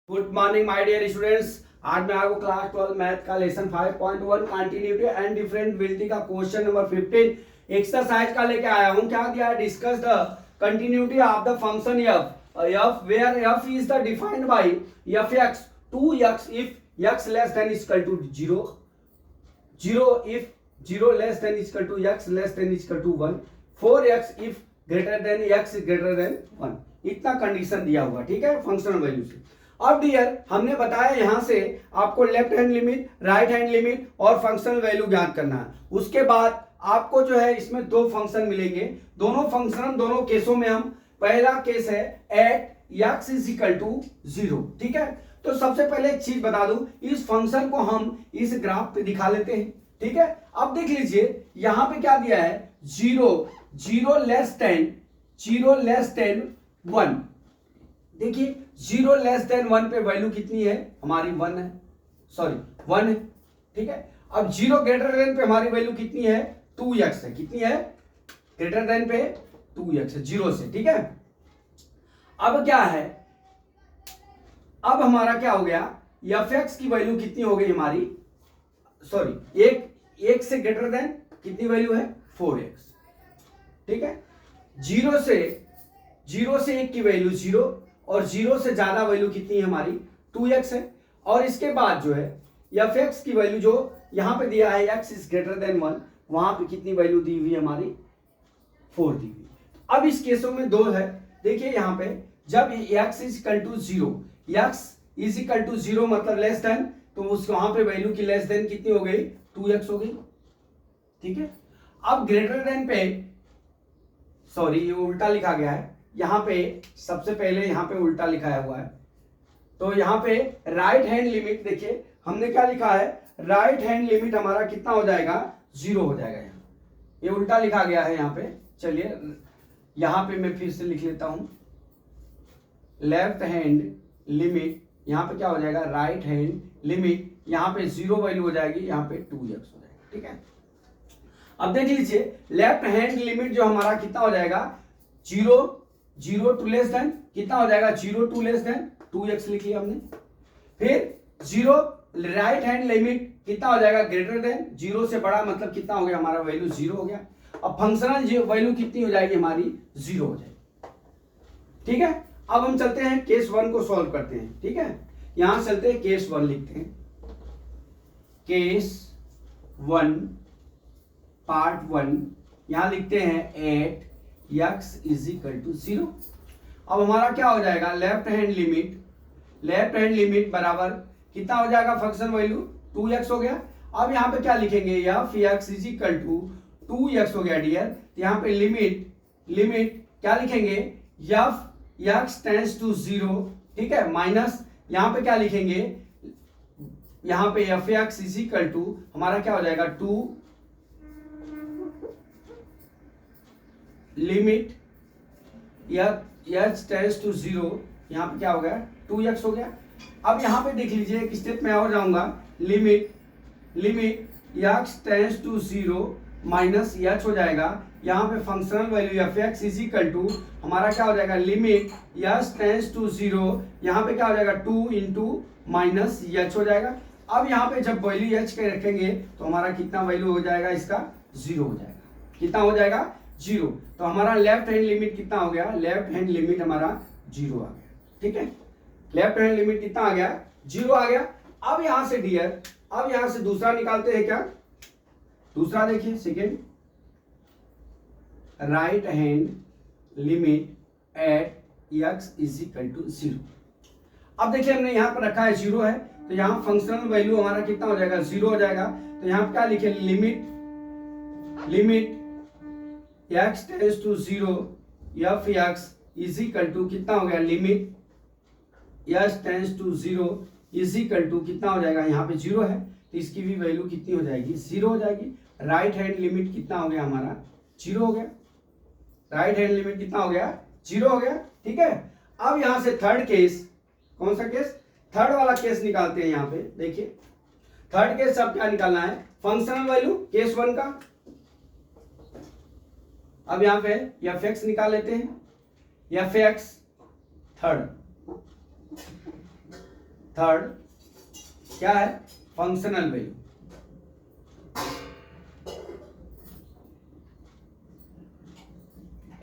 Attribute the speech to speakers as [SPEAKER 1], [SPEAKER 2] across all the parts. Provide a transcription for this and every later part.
[SPEAKER 1] Good morning my dear students. आज मैं आपको क्लास 12 मैथ का लेसन 5.1 कंटिन्यूटी एंड डिफरेंशिएबिलिटी का क्वेश्चन नंबर 15 एक्सरसाइज का लेके आया हूं। क्या दिया है? Discuss the continuity of the function f where f is the defined by fx 2x if x less than equal to 0 0 if 0 less than equal to x less than equal to 1 4x if greater than x greater than 1। इतना condition दिया हुआ, ठीक है, functional value से। अब dear हमने बताया यहां से आपको left hand limit, right hand limit और फंक्शनल वैल्यू ज्ञात करना है। उसके बाद आपको जो है इसमें दो फंक्शन मिलेंगे। दोनों फंक्शन दोनों केसों में हम, पहला केस है at x is equal to 0, ठीक है। तो सबसे पहले एक चीज बता दूं, इस फंक्शन को हम इस ग्राफ पे दिखा लेते हैं, ठीक है। अब देख लीजिए यहां पे क्या दिया है, 0 लेस देन 1। देखिए 0 लेस देन 1 पे वैल्यू कितनी है हमारी 1 है, सॉरी 1 है, ठीक है। अब 0 ग्रेटर देन पे हमारी वैल्यू कितनी है, 2x है। कितनी है? ग्रेटर देन पे 2x है 0 से, ठीक है। अब क्या है, अब हमारा क्या हो गया, fx की वैल्यू कितनी हो गई हमारी, सॉरी एक से ग्रेटर देन कितनी वैल्यू है, 4x, ठीक है। 0 से 1 की वैल्यू 0 और 0 से ज्यादा वैल्यू कितनी है हमारी, 2x है। और इसके बाद जो है fx की वैल्यू जो यहां पे दिया है x इज ग्रेटर देन 1, वहां पे कितनी वैल्यू दी हुई है हमारी, 4 दी हुई। अब इस केसों में दो है। देखिए यहां पे जब x is equal to 0, x is equal to 0 मतलब लेस देन, तो उस वहां पे वैल्यू की लेस देन कितनी हो गई, 2x हो गई, ठीक है। अब ग्रेटर देन पे, सॉरी ये उल्टा लिखा गया है, यहां पे सबसे पहले यहां पे उल्टा लिखाया हुआ है। तो यहां पे राइट हैंड लिमिट, देखिए हमने क्या लिखा है, राइट हैंड लिमिट हमारा कितना हो जाएगा, 0 हो जाएगा। यहाँ ये उल्टा लिखा गया है यहाँ पे। चलिए यहां पे मैं फिर से लिख लेता हूं, लेफ्ट हैंड लिमिट, यहां पे क्या हो जाएगा, राइट हैंड लिमिट, यहां पे 0 वैल्यू हो जाएगी, यहां पे 2x हो जाएगा, ठीक है। अब देख लीजिए लेफ्ट हैंड लिमिट जो हमारा कितना हो जाएगा, 0 टू लेस देन कितना हो जाएगा, 0 टू लेस देन 2x लिख लिया हमने। फिर 0 राइट हैंड लिमिट कितना हो जाएगा, ग्रेटर देन, 0 से बड़ा मतलब कितना हो गया हमारा, वैल्यू 0 हो गया। अब फंक्शनल वैल्यू कितनी हो जाएगी हमारी, 0 हो जाएगी, ठीक है। अब हम चलते हैं केस 1 को सॉल्व करते हैं, ठीक है। यहां चलते हैं केस 1 लिखते हैं, केस 1 पार्ट 1, यहां लिखते हैं at x is equal to 0। अब हमारा क्या हो जाएगा, लेफ्ट हैंड लिमिट बराबर कितना हो जाएगा, फंक्शन वैल्यू 2x हो गया। अब यहां पे क्या लिखेंगे, f x is equal to 2x हो गया डियर। यहाँ पे लिमिट क्या लिखेंगे, f x टेंड्स टू 0, ठीक है, माइनस यहां पे क्या लिखेंगे, यहां पे f x is equal to हमारा क्या हो जाएगा, 2 लिमिट h टेंड्स टू 0, यहां पे क्या हो गया, 2x हो गया। अब यहां पे देख लीजिए एक स्टेप में और जाऊंगा, limit x tends to 0 minus h हो जाएगा। यहां पे functional value fx is equal to हमारा क्या हो जाएगा, लिमिट h टेंड्स टू 0, यहां पे क्या हो जाएगा, 2 इंटू माइनस h हो जाएगा। अब यहां पे जब वैल्यू h के रखेंगे तो हमारा कितना वैल्यू हो जाएगा, इसका 0 हो जाएगा। कितना हो जाएगा, 0। तो हमारा लेफ्ट हैंड लिमिट कितना हो गया, लेफ्ट हैंड लिमिट हमारा 0 आ गया, ठीक है। लेफ्ट हैंड लिमिट कितना आ गया, 0 आ गया। अब यहां से डियर, अब यहां से दूसरा निकालते हैं क्या, दूसरा देखिए second, right hand limit at x is equal to 0। अब देखिए हमने यहां पर रखा है 0 है, तो यहां फंक्शनल वैल्यू हमारा कितना हो जाएगा, 0 हो जाएगा। तो यहां क्या लिखे, limit x tends to 0 f x is equal to कितना हो गया, limit h tends to 0 is equal to कितना हो जाएगा, यहाँ पे 0 है तो इसकी भी वैल्यू कितनी हो जाएगी, 0 हो जाएगी। राइट हैंड लिमिट कितना हो गया हमारा, 0 हो गया। राइट हैंड लिमिट कितना हो गया, 0 हो गया, ठीक है। अब यहां से थर्ड केस, कौन सा केस, थर्ड वाला केस निकालते हैं। यहाँ पे देखिए थर्ड केस अब क्या निकालना है, फंक्शनल वैल्यू केस 1 का। अब यहां पे fx निकाल लेते हैं, fx थर्ड थर्ड क्या है, functional value.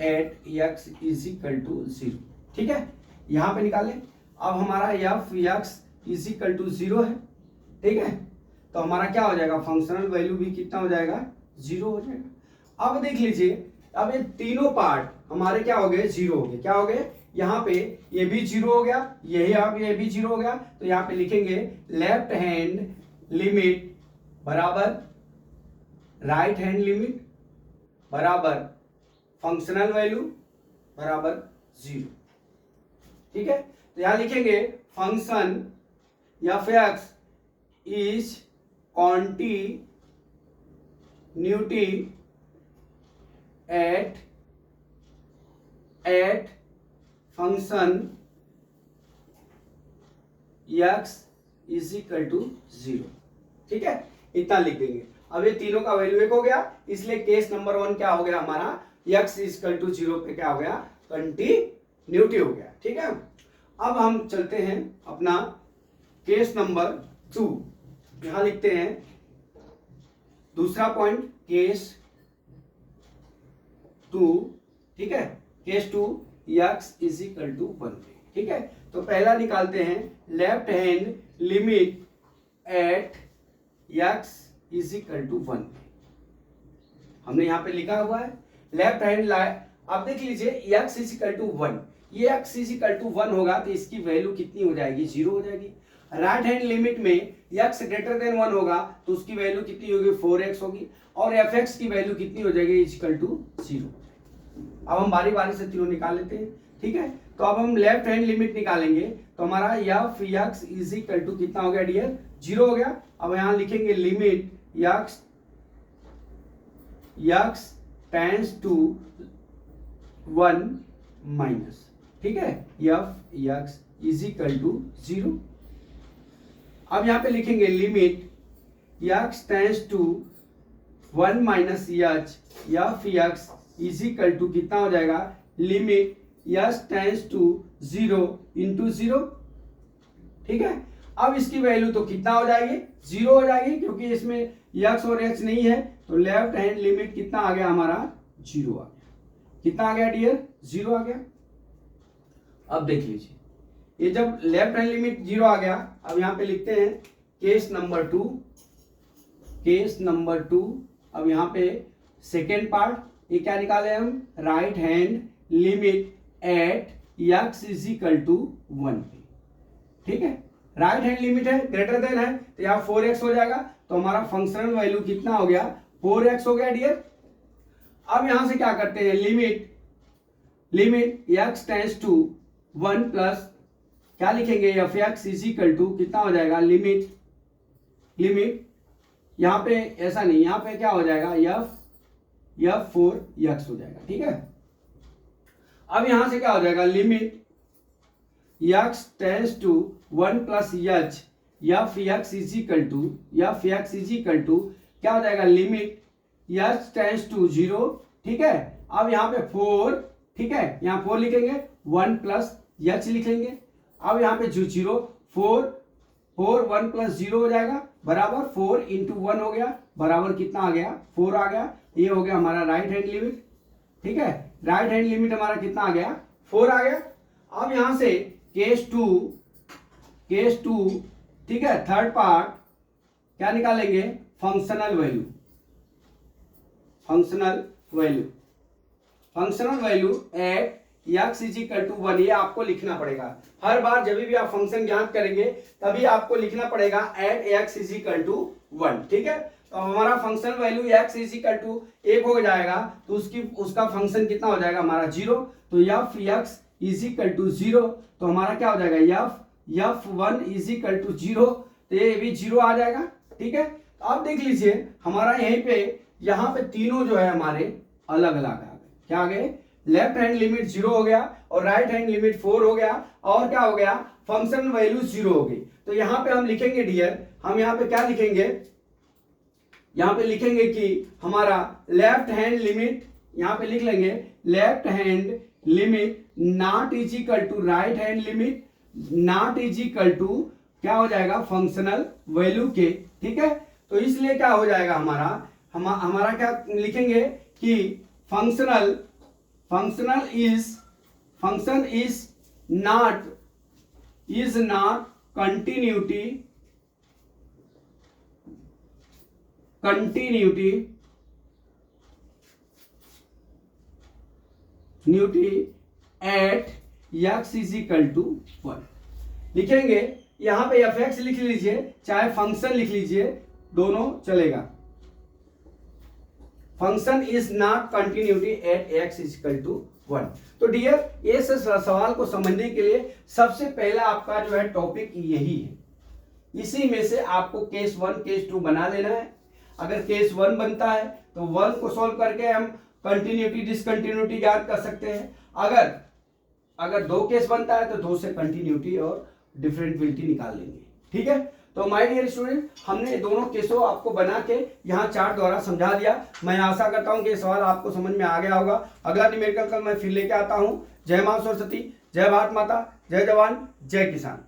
[SPEAKER 1] At x is equal to 0, ठीक है, यहां पे निकालें। अब हमारा F x is equal to 0 है, ठीक है, तो हमारा क्या हो जाएगा, फंक्शनल वैल्यू भी कितना हो जाएगा, 0 हो जाएगा। अब देख लीजिए, अब ये तीनों पार्ट हमारे क्या हो गए, 0 हो गए। क्या हो गए, यहाँ पे ये भी 0 हो गया, यही अब ये भी 0 हो गया, तो यहाँ पे लिखेंगे लेफ्ट हैंड लिमिट बराबर राइट हैंड लिमिट बराबर फंक्शनल वैल्यू बराबर 0, ठीक है। तो यहां लिखेंगे function F x is continuity at function X is equal to 0, ठीक है, इतना लिख देंगे। अब ये तीनों का वैल्यू 1 हो गया, इसलिए केस नंबर 1 क्या हो गया हमारा, x इज इक्वल टू 0 पे क्या हो गया, कंटिन्यूटी हो गया, ठीक है। अब हम चलते हैं अपना केस नंबर 2, यहां लिखते हैं दूसरा पॉइंट, केस 2, ठीक है, case 2 x is equal to 1, ठीक है। तो पहला निकालते हैं left hand limit at x is equal to 1, हमने यहां पे लिखा हुआ है लेफ्ट हैंड। अब देख लीजिए x इज इक्वल टू 1, ये x इज इक्वल टू 1 होगा तो इसकी वैल्यू कितनी हो जाएगी, 0 हो जाएगी। राइट हैंड लिमिट में x ग्रेटर देन 1 होगा तो उसकी वैल्यू कितनी होगी, 4x होगी, और fx की वैल्यू कितनी हो जाएगी, इज इक्वल टू 0। अब हम बारी बारी से तीनों निकाल लेते हैं, ठीक है। तो अब हम लेफ्ट हैंड लिमिट निकालेंगे, तो हमारा F x is equal to कितना हो गया डियर, 0 हो गया। अब यहां लिखेंगे limit x tends to 1 minus, ठीक है, F x is equal to 0। अब यहां पे लिखेंगे limit x tends to 1 minus H, F x is equal to कितना हो जाएगा, limit x tends to 0 into 0, ठीक है। अब इसकी वैल्यू तो कितना हो जाएगी, 0 हो जाएगी, क्योंकि इसमें x और h नहीं है, तो लेफ्ट हैंड लिमिट कितना आ गया हमारा, 0 आ गया। कितना आ गया डियर, 0 आ गया। अब देख लीजिए, ये जब लेफ्ट हैंड लिमिट 0 आ गया, अब यहां पे लिखते हैं केस नंबर 2, केस नंबर 2। अब यहां पे सेकेंड पार्ट, ये क्या निकाले हम, right hand limit at x is equal to 1, ठीक है। राइट हैंड लिमिट है, ग्रेटर देन है, तो यहाँ 4x हो जाएगा, तो हमारा फंक्शनल वैल्यू कितना हो गया, 4x हो गया डियर। अब यहां से क्या करते हैं, limit x tends to 1 plus क्या लिखेंगे, F x is equal to कितना हो जाएगा, लिमिट यहां पे ऐसा नहीं, यहां पे क्या हो जाएगा, एफ 4x हो जाएगा, ठीक है। अब यहां से क्या हो जाएगा, limit x tends to 1 plus H, F x is equal to क्या हो जाएगा, लिमिट x टेंड्स टू 0, ठीक है। अब यहां पे 4, ठीक है, यहां 4 लिखेंगे, 1 प्लस एच लिखेंगे। अब यहां पे जो 0 4 1 प्लस 0 हो जाएगा, बराबर 4 इंटू 1 हो गया, बराबर कितना आ गया, 4 आ गया। ये हो गया हमारा राइट हैंड लिमिट, ठीक है। राइट हैंड लिमिट हमारा कितना आ गया, 4 आ गया। अब यहां से केस 2, ठीक है, थर्ड पार्ट क्या निकालेंगे, functional value at x is equal to 1, ये आपको लिखना पड़ेगा हर बार जब भी आप फंक्शन ज्ञात करेंगे, तभी आपको लिखना पड़ेगा at x is equal to 1, ठीक है। तो हमारा function value x is equal to 1 हो जाएगा, तो उसका फंक्शन कितना हो जाएगा हमारा 0, तो F x is equal to 0, तो हमारा क्या हो जाएगा, एफ 1 इज इक्वल टू 0, तो ये भी 0 आ जाएगा, ठीक है। तो आप देख लीजिए हमारा यहाँ पे तीनों जो है हमारे अलग अलग आ गए, क्या आ गए, लेफ्ट हैंड लिमिट 0 हो गया, और राइट हैंड लिमिट 4 हो गया, और क्या हो गया, फंक्शन वैल्यू 0 हो गई। तो यहां पे हम लिखेंगे डियर, हम यहां पे क्या लिखेंगे, यहां पे लिखेंगे कि हमारा लेफ्ट हैंड लिमिट, यहां पे लिख लेंगे left hand limit not is equal to right hand limit, not is equal to क्या हो जाएगा, फंक्शनल वैल्यू के, ठीक है। तो इसलिए क्या हो जाएगा हमारा क्या लिखेंगे कि function is not continuity at x is equal to 1 लिखेंगे। यहां पे fx लिख लीजिए चाहे फंक्शन लिख लीजिए, दोनों चलेगा। Function is not continuity at x is equal to 1। तो डियर इस सवाल को समझने के लिए सबसे पहला आपका जो है टॉपिक यही है। इसी में से आपको केस 1 केस 2 बना लेना है। अगर केस 1 बनता है तो 1 को सॉल्व करके हम कंटिन्यूटी डिसकंटिन्यूटी ज्ञात कर सकते हैं। अगर 2 केस बनता है तो 2 से कंटिन्यूटी और डिफरेंटबिलिटी निकाल लेंगे, ठीक है। तो माय डियर स्टूडेंट, हमने दोनों केसों आपको बना के यहाँ चार्ट द्वारा समझा दिया। मैं आशा करता हूँ कि ये सवाल आपको समझ में आ गया होगा। अगला न्यूमेरिकल कल मैं फिर लेके आता हूँ। जय मां सरस्वती, जय भारत माता, जय जवान, जय किसान।